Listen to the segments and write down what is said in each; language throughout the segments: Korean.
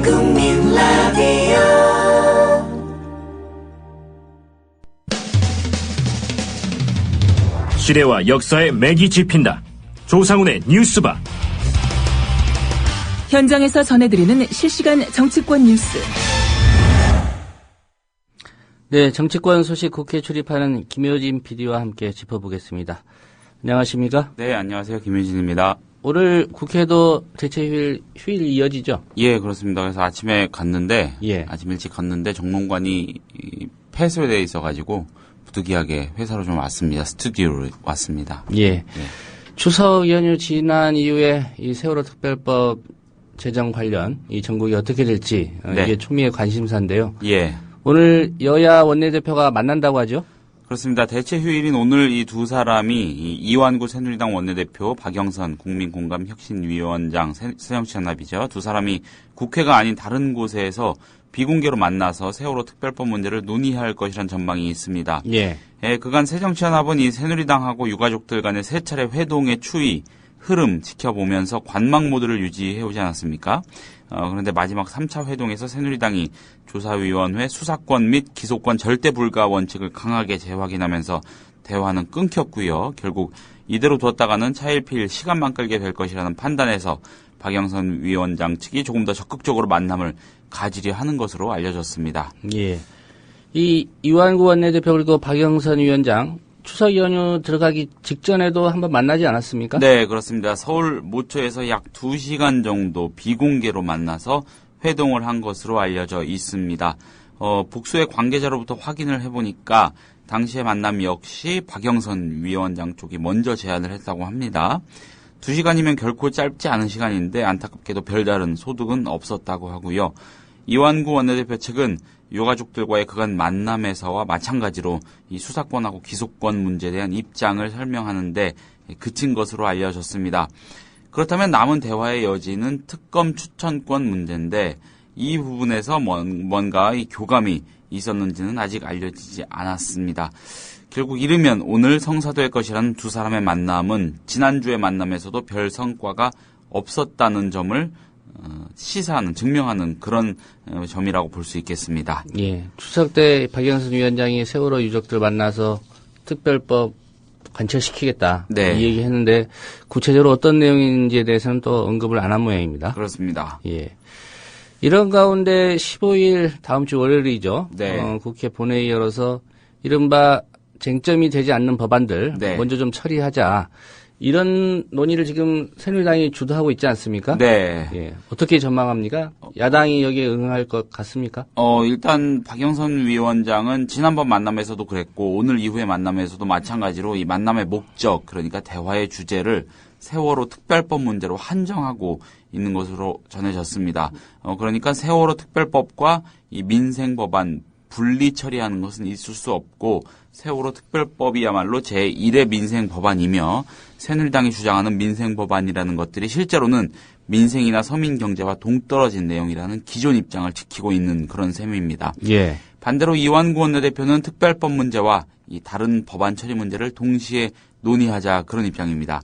국민 라디오 시대와 역사의 맥이 짚힌다. 조상훈의 뉴스바. 현장에서 전해드리는 실시간 정치권 뉴스. 네, 정치권 소식 국회 출입하는 김효진 PD와 함께 짚어보겠습니다. 안녕하십니까? 네, 안녕하세요. 김효진입니다. 오늘 국회도 대체 휴일 이어지죠? 예, 그렇습니다. 그래서 아침에 갔는데, 아침 일찍 갔는데 정론관이 폐쇄되어 있어가지고 부득이하게 회사로 좀 왔습니다. 스튜디오로 왔습니다. 예. 추석 연휴 지난 이후에 이 세월호 특별법 제정 관련 이 전국이 어떻게 될지 이게 초미의 관심사인데요. 예. 오늘 여야 원내대표가 만난다고 하죠? 그렇습니다. 대체 휴일인 오늘 이 두 사람이 이완구 새누리당 원내대표, 박영선 국민공감혁신위원장 새정치연합이죠. 두 사람이 국회가 아닌 다른 곳에서 비공개로 만나서 세월호 특별법 문제를 논의할 것이란 전망이 있습니다. 예. 그간 새정치연합은 이 새누리당하고 유가족들 간의 세 차례 회동의 추이, 흐름 지켜보면서 관망 모드를 유지해오지 않았습니까? 그런데 마지막 3차 회동에서 새누리당이 조사위원회 수사권 및 기소권 절대 불가 원칙을 강하게 재확인하면서 대화는 끊겼고요. 결국 이대로 두었다가는 차일피일 시간만 끌게 될 것이라는 판단에서 박영선 위원장 측이 조금 더 적극적으로 만남을 가지려 하는 것으로 알려졌습니다. 예. 이 이완구 원내대표 그리고 박영선 위원장 추석 연휴 들어가기 직전에도 한번 만나지 않았습니까? 네, 그렇습니다. 서울 모처에서 약 2시간 정도 비공개로 만나서 회동을 한 것으로 알려져 있습니다. 복수의 관계자로부터 확인을 해보니까 당시의 만남 역시 박영선 위원장 쪽이 먼저 제안을 했다고 합니다. 2시간이면 결코 짧지 않은 시간인데 안타깝게도 별다른 소득은 없었다고 하고요. 이완구 원내대표 측은 유가족들과의 그간 만남에서와 마찬가지로 이 수사권하고 기소권 문제에 대한 입장을 설명하는데 그친 것으로 알려졌습니다. 그렇다면 남은 대화의 여지는 특검 추천권 문제인데 이 부분에서 뭔가 이 교감이 있었는지는 아직 알려지지 않았습니다. 결국 이르면 오늘 성사될 것이라는 두 사람의 만남은 지난주의 만남에서도 별 성과가 없었다는 점을 시사하는, 증명하는 그런 점이라고 볼 수 있겠습니다. 예. 추석 때 박영선 위원장이 세월호 유족들 만나서 특별법 관철시키겠다. 네. 이 얘기 했는데 구체적으로 어떤 내용인지에 대해서는 또 언급을 안 한 모양입니다. 그렇습니다. 예. 이런 가운데 15일 다음 주 월요일이죠. 네. 국회 본회의 열어서 이른바 쟁점이 되지 않는 법안들 먼저 좀 처리하자. 이런 논의를 지금 새누리당이 주도하고 있지 않습니까? 네. 예. 어떻게 전망합니까? 야당이 여기에 응할 것 같습니까? 일단 박영선 위원장은 지난번 만남에서도 그랬고 오늘 이후의 만남에서도 마찬가지로 이 만남의 목적, 그러니까 대화의 주제를 세월호 특별법 문제로 한정하고 있는 것으로 전해졌습니다. 그러니까 세월호 특별법과 이 민생 법안 분리 처리하는 것은 있을 수 없고 세월호 특별법이야말로 제1의 민생 법안이며 새누리당이 주장하는 민생 법안이라는 것들이 실제로는 민생이나 서민 경제와 동떨어진 내용이라는 기존 입장을 지키고 있는 그런 셈입니다. 예. 반대로 이완구 원내대표는 특별법 문제와 이 다른 법안 처리 문제를 동시에 논의하자 그런 입장입니다.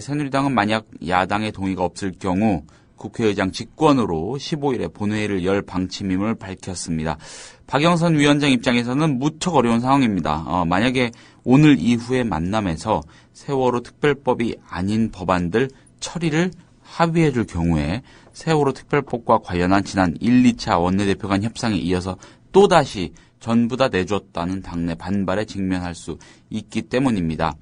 새누리당은 만약 야당의 동의가 없을 경우 국회의장 직권으로 15일에 본회의를 열 방침임을 밝혔습니다. 박영선 위원장 입장에서는 무척 어려운 상황입니다. 만약에 오늘 이후의 만남에서 세월호 특별법이 아닌 법안들 처리를 합의해 줄 경우에 세월호 특별법과 관련한 지난 1, 2차 원내대표 간 협상에 이어서 또다시 전부 다 내줬다는 당내 반발에 직면할 수 있기 때문입니다.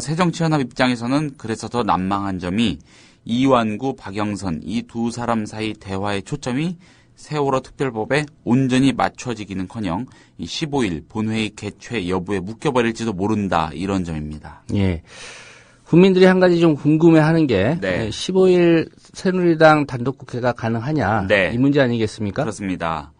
새정치연합 입장에서는 그래서 더 난망한 점이 이완구, 박영선 이 두 사람 사이 대화의 초점이 세월호 특별법에 온전히 맞춰지기는커녕 이 15일 본회의 개최 여부에 묶여버릴지도 모른다 이런 점입니다. 예. 국민들이 한 가지 좀 궁금해하는 게 15일 새누리당 단독국회가 가능하냐 이 문제 아니겠습니까? 그렇습니다.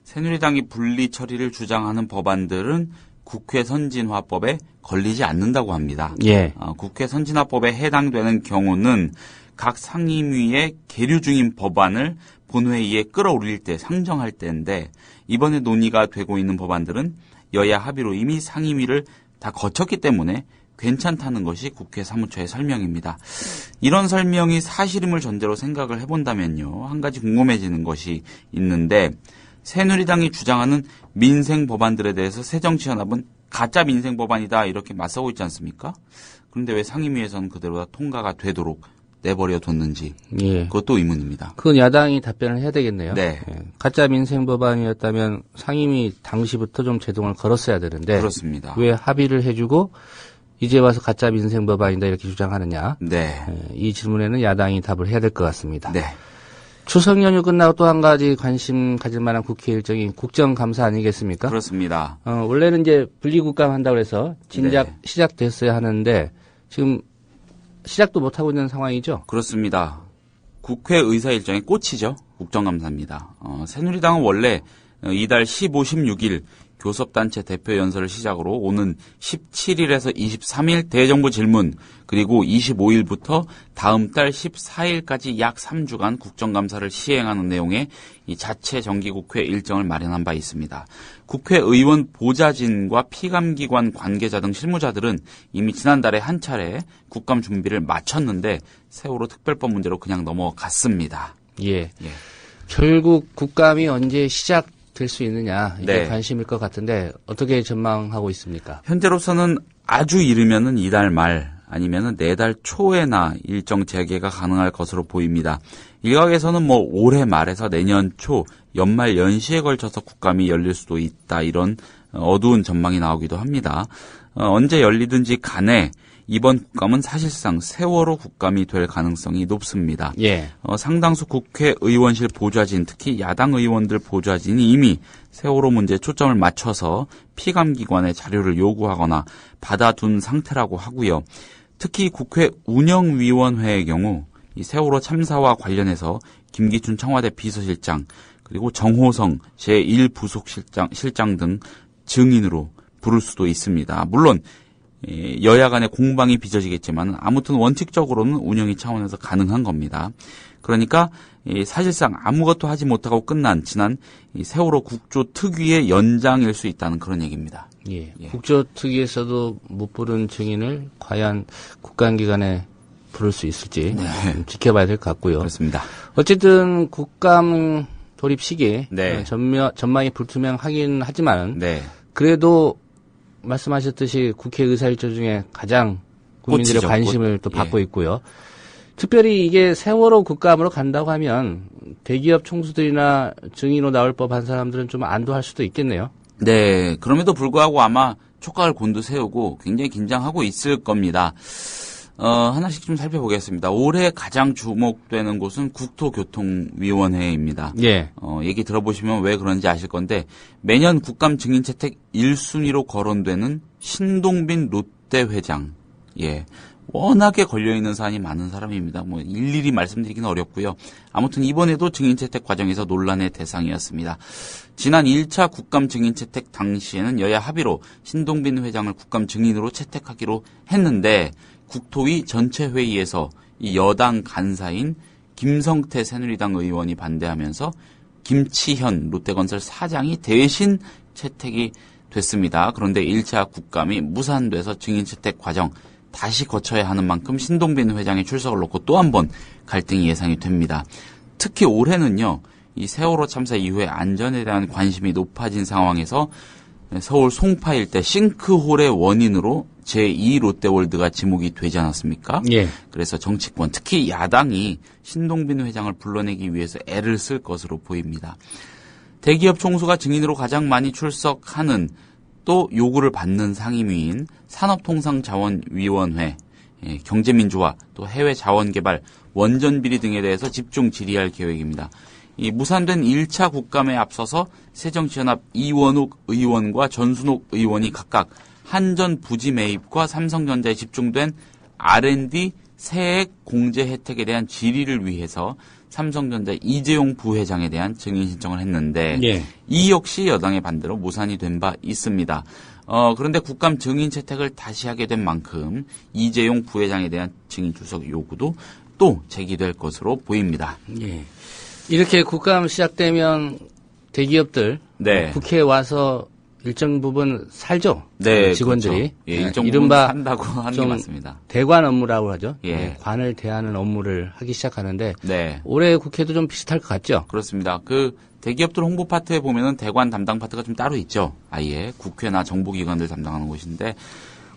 새누리당이 분리 처리를 주장하는 법안들은 국회 선진화법에 걸리지 않는다고 합니다. 예. 국회 선진화법에 해당되는 경우는 각 상임위에 계류 중인 법안을 본회의에 끌어올릴 때 상정할 때인데 이번에 논의가 되고 있는 법안들은 여야 합의로 이미 상임위를 다 거쳤기 때문에 괜찮다는 것이 국회 사무처의 설명입니다. 이런 설명이 사실임을 전제로 생각을 해본다면요. 한 가지 궁금해지는 것이 있는데 새누리당이 주장하는 민생 법안들에 대해서 새정치연합은 가짜 민생 법안이다 이렇게 맞서고 있지 않습니까? 그런데 왜 상임위에서는 그대로 다 통과가 되도록 내버려 뒀는지 예. 그것도 의문입니다. 그건 야당이 답변을 해야 되겠네요. 네. 예. 가짜 민생 법안이었다면 상임위 당시부터 좀 제동을 걸었어야 되는데 그렇습니다. 왜 합의를 해주고 이제 와서 가짜 민생 법안이다 이렇게 주장하느냐. 네. 예. 이 질문에는 야당이 답을 해야 될 것 같습니다. 네. 추석 연휴 끝나고 또 한 가지 관심 가질 만한 국회 일정이 국정감사 아니겠습니까? 그렇습니다. 원래는 이제 분리국감 한다고 해서 진작 네. 시작됐어야 하는데 지금 시작도 못하고 있는 상황이죠? 그렇습니다. 국회 의사 일정의 꽃이죠. 국정감사입니다. 새누리당은 원래 이달 15, 16일 교섭단체 대표 연설을 시작으로 오는 17일에서 23일 대정부 질문 그리고 25일부터 다음 달 14일까지 약 3주간 국정감사를 시행하는 내용의 이 자체 정기국회 일정을 마련한 바 있습니다. 국회의원 보좌진과 피감기관 관계자 등 실무자들은 이미 지난달에 한 차례 국감 준비를 마쳤는데 세월호 특별법 문제로 그냥 넘어갔습니다. 예. 예. 결국 국감이 언제 시작될 수 있느냐 이게 네. 관심일 것 같은데 어떻게 전망하고 있습니까? 현재로서는 아주 이르면은 이달 말 아니면은 내달 초에나 일정 재개가 가능할 것으로 보입니다. 일각에서는 올해 말에서 내년 초 연말 연시에 걸쳐서 국감이 열릴 수도 있다 이런 어두운 전망이 나오기도 합니다. 언제 열리든지 간에 이번 국감은 사실상 세월호 국감이 될 가능성이 높습니다. 예. 상당수 국회의원실 보좌진, 특히 야당 의원들 보좌진이 이미 세월호 문제에 초점을 맞춰서 피감기관에 자료를 요구하거나 받아둔 상태라고 하고요. 특히 국회 운영위원회의 경우 이 세월호 참사와 관련해서 김기춘 청와대 비서실장 그리고 정호성 제1부속실장 등 증인으로 부를 수도 있습니다. 물론 여야 간의 공방이 빚어지겠지만 아무튼 원칙적으로는 운영위 차원에서 가능한 겁니다. 그러니까 사실상 아무것도 하지 못하고 끝난 지난 세월호 국조특위의 연장일 수 있다는 그런 얘기입니다. 예. 국조특위에서도 못 부른 증인을 과연 국감기간에 부를 수 있을지 좀 지켜봐야 될 것 같고요. 그렇습니다. 어쨌든 국감 돌입 시기 네. 전망이 불투명하긴 하지만 네. 그래도 말씀하셨듯이 국회 의사일정 중에 가장 국민들의 꽃이죠, 관심을 또 꽃. 받고 있고요. 특별히 이게 세월호 국감으로 간다고 하면 대기업 총수들이나 증인으로 나올 법한 사람들은 좀 안도할 수도 있겠네요. 네. 그럼에도 불구하고 아마 촉각을 곤두세우고 굉장히 긴장하고 있을 겁니다. 하나씩 좀 살펴보겠습니다. 올해 가장 주목되는 곳은 국토교통위원회입니다. 예. 얘기 들어보시면 왜 그런지 아실 건데 매년 국감 증인 채택 1순위로 거론되는 신동빈 롯데 회장. 예. 워낙에 걸려있는 사안이 많은 사람입니다. 일일이 말씀드리기는 어렵고요. 아무튼 이번에도 증인 채택 과정에서 논란의 대상이었습니다. 지난 1차 국감 증인 채택 당시에는 여야 합의로 신동빈 회장을 국감 증인으로 채택하기로 했는데 국토위 전체 회의에서 이 여당 간사인 김성태 새누리당 의원이 반대하면서 김치현 롯데건설 사장이 대신 채택이 됐습니다. 그런데 1차 국감이 무산돼서 증인 채택 과정 다시 거쳐야 하는 만큼 신동빈 회장의 출석을 놓고 또 한 번 갈등이 예상이 됩니다. 특히 올해는요. 이 세월호 참사 이후에 안전에 대한 관심이 높아진 상황에서 서울 송파 일대 싱크홀의 원인으로 제2 롯데월드가 지목이 되지 않았습니까? 예. 그래서 정치권, 특히 야당이 신동빈 회장을 불러내기 위해서 애를 쓸 것으로 보입니다. 대기업 총수가 증인으로 가장 많이 출석하는 또 요구를 받는 상임위인 산업통상자원위원회, 경제민주화, 또 해외자원개발, 원전비리 등에 대해서 집중 질의할 계획입니다. 이 무산된 1차 국감에 앞서서 새정치연합 이원욱 의원과 전순옥 의원이 각각 한전 부지 매입과 삼성전자에 집중된 R&D 세액 공제 혜택에 대한 질의를 위해서 삼성전자 이재용 부회장에 대한 증인 신청을 했는데 예. 이 역시 여당의 반대로 무산이 된 바 있습니다. 그런데 국감 증인 채택을 다시 하게 된 만큼 이재용 부회장에 대한 증인 출석 요구도 또 제기될 것으로 보입니다. 예. 이렇게 국감 시작되면 대기업들 네. 국회에 와서 일정 부분 살죠. 네, 직원들이. 그렇죠. 예, 일정 부분 이른바 산다고 하는 게 맞습니다. 대관 업무라고 하죠. 예. 네, 관을 대하는 업무를 하기 시작하는데 네. 올해 국회도 좀 비슷할 것 같죠. 그렇습니다. 그 대기업들 홍보 파트에 보면은 대관 담당 파트가 좀 따로 있죠. 아예 국회나 정보기관들 담당하는 곳인데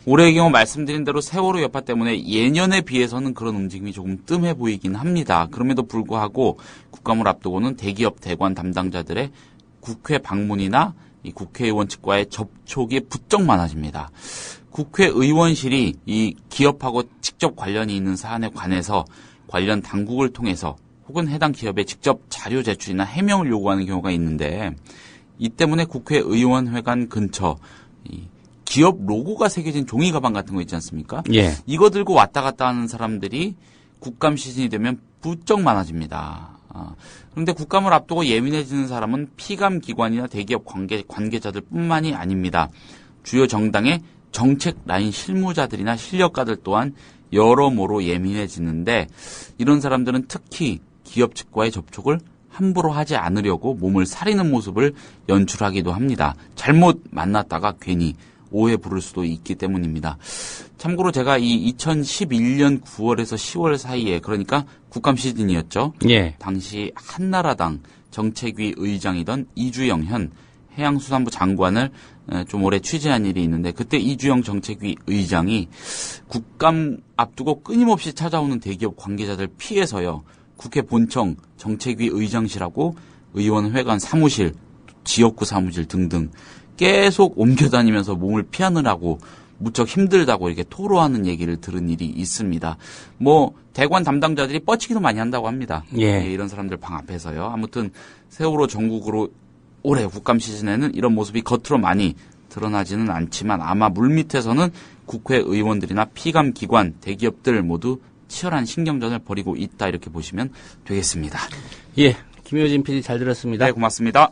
올해의 경우 말씀드린 대로 세월호 여파 때문에 예년에 비해서는 그런 움직임이 조금 뜸해 보이긴 합니다. 그럼에도 불구하고 국감을 앞두고는 대기업 대관 담당자들의 국회 방문이나 이 국회의원 측과의 접촉이 부쩍 많아집니다. 국회의원실이 이 기업하고 직접 관련이 있는 사안에 관해서 관련 당국을 통해서 혹은 해당 기업에 직접 자료 제출이나 해명을 요구하는 경우가 있는데 이 때문에 국회의원회관 근처 이 기업 로고가 새겨진 종이 가방 같은 거 있지 않습니까? 예. 이거 들고 왔다 갔다 하는 사람들이 국감 시즌이 되면 부쩍 많아집니다. 그런데 국감을 앞두고 예민해지는 사람은 피감 기관이나 대기업 관계자들 뿐만이 아닙니다. 주요 정당의 정책 라인 실무자들이나 실력가들 또한 여러모로 예민해지는데 이런 사람들은 특히 기업 측과의 접촉을 함부로 하지 않으려고 몸을 사리는 모습을 연출하기도 합니다. 잘못 만났다가 괜히 오해 부를 수도 있기 때문입니다. 참고로 제가 이 2011년 9월에서 10월 사이에 그러니까 국감 시즌이었죠. 예. 당시 한나라당 정책위 의장이던 이주영 현 해양수산부 장관을 좀 오래 취재한 일이 있는데 그때 이주영 정책위 의장이 국감 앞두고 끊임없이 찾아오는 대기업 관계자들 피해서요. 국회 본청 정책위 의장실하고 의원회관 사무실, 지역구 사무실 등등 계속 옮겨다니면서 몸을 피하느라고 무척 힘들다고 이렇게 토로하는 얘기를 들은 일이 있습니다. 뭐 대관 담당자들이 뻗치기도 많이 한다고 합니다. 예. 이런 사람들 방 앞에서요. 아무튼 세월호 전국으로 올해 국감 시즌에는 이런 모습이 겉으로 많이 드러나지는 않지만 아마 물밑에서는 국회의원들이나 피감 기관, 대기업들 모두 치열한 신경전을 벌이고 있다 이렇게 보시면 되겠습니다. 예. 김효진 PD 잘 들었습니다. 네, 고맙습니다.